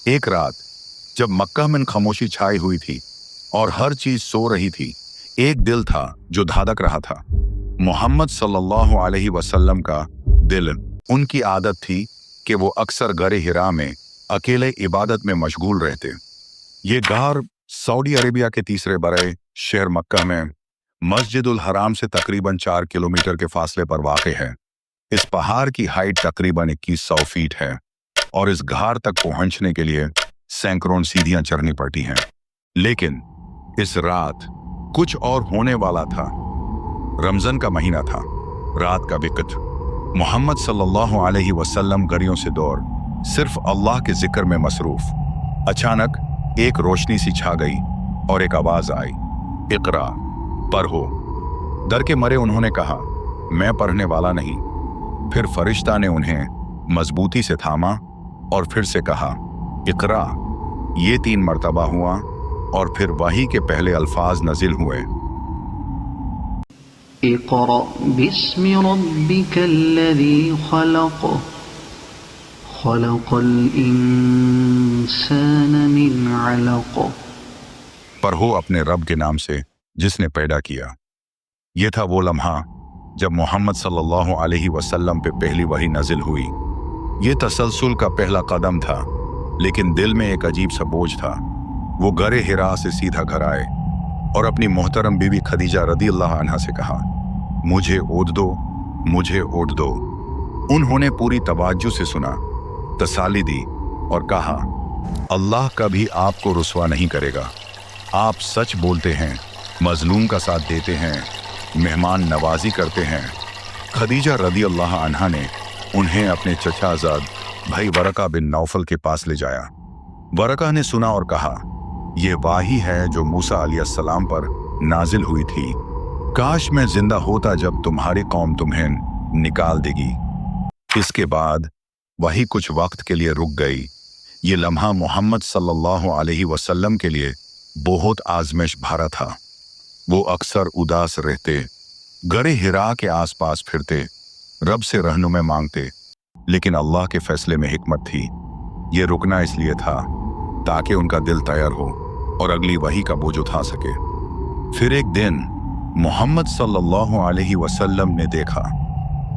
एक रात जब मक्का में खामोशी छाई हुई थी और हर चीज सो रही थी, एक दिल था जो धड़क रहा था। मोहम्मद सल्लल्लाहु अलैहि वसल्लम का दिल। उनकी आदत थी कि वो अक्सर गरे हिरा में अकेले इबादत में मशगूल रहते। ये गार सऊदी अरेबिया के तीसरे बड़े शहर मक्का में मस्जिदुल हराम से तकरीबन 4 किलोमीटर के फासले पर वाक़ है। इस पहाड़ की हाइट तकरीबन 2100 फीट है और इस घाट तक पहुंचने के लिए सैकड़ों सीढ़ियां चढ़नी पड़ती हैं। लेकिन इस रात कुछ और होने वाला था। रमजान का महीना था, रात का वक्त। मोहम्मद सल्लल्लाहु अलैहि वसल्लम घड़ियों से दूर सिर्फ अल्लाह के जिक्र में मसरूफ। अचानक एक रोशनी सी छा गई और एक आवाज आई, इकरा, पढ़ो। डर के मरे उन्होंने कहा, मैं पढ़ने वाला नहीं। फिर फरिश्ता ने उन्हें मजबूती से थामा और फिर से कहा, इकरा। ये 3 मर्तबा हुआ और फिर वही के पहले अल्फाज नजिल हुए, इक़रा बिस्मि रब्बिकल्लज़ी खलक़, खलक़ल इंसान मिन अलक़। पढ़ो अपने रब के नाम से जिसने पैदा किया। ये था वो लम्हा जब मोहम्मद सल्लल्लाहु अलैहि वसल्लम पे पहली वही नजिल हुई। ये तसलसल का पहला कदम था, लेकिन दिल में एक अजीब सा बोझ था। वो गरे हिरा से सीधा घर आए और अपनी मोहतरम बीवी खदीजा रदियल्लाहु अन्हा से कहा, मुझे ओढ़ दो, मुझे ओढ़ दो। उन्होंने पूरी तवज्जो से सुना, तसल्ली दी और कहा, अल्लाह कभी आपको रुसवा नहीं करेगा। आप सच बोलते हैं, मजलूम का साथ देते हैं, मेहमान नवाजी करते हैं। खदीजा रदियल्लाहु अन्हा ने उन्हें अपने चचाजाद भाई वरका बिन नौफल के पास ले जाया। वरका ने सुना और कहा, ये वाही है जो मूसा अलैहिस्सलाम पर नाजिल हुई थी। काश मैं जिंदा होता जब तुम्हारी कौम तुम्हें निकाल देगी। इसके बाद वही कुछ वक्त के लिए रुक गई। ये लम्हा मोहम्मद सल्लल्लाहु अलैहि वसल्लम के लिए बहुत आजमाइश भरा था। वो अक्सर उदास रहते, गरे हिरा के आसपास फिरते, रब से रहनुमाई मांगते, लेकिन अल्लाह के फैसले में हिकमत थी। ये रुकना इसलिए था ताकि उनका दिल तैयार हो और अगली वही का बोझ उठा सके। फिर एक दिन मोहम्मद सल्लल्लाहु अलैहि वसल्लम ने देखा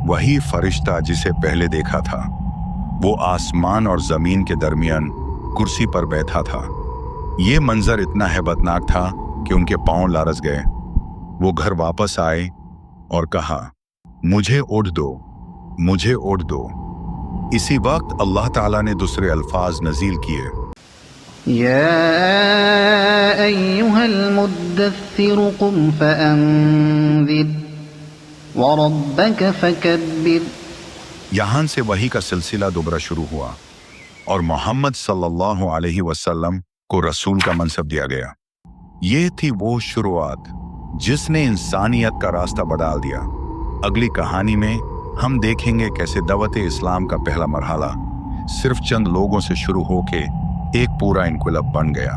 वही फरिश्ता जिसे पहले देखा था। वो आसमान और जमीन के दरमियान कुर्सी पर बैठा था। ये मंजर इतना हैबतनाक था कि उनके पांव लरज गए। वो घर वापस आए और कहा, मुझे ओढ़ दो, मुझे ओढ़ दो। इसी वक्त अल्लाह ताला ने दूसरे अल्फाज नजील किए, या अय्युहल मुद्दस्सिर कुम फअंज़िर वरब्बक फकब्बिर। यहाँ से वही का सिलसिला दोबारा शुरू हुआ और मोहम्मद सल्लल्लाहु अलैहि वसल्लम को रसूल का मनसब दिया गया। ये थी वो शुरुआत जिसने इंसानियत का रास्ता बदल दिया। अगली कहानी में हम देखेंगे कैसे दावत इस्लाम का पहला मरहला सिर्फ चंद लोगों से शुरू होके एक पूरा इनकलाब बन गया।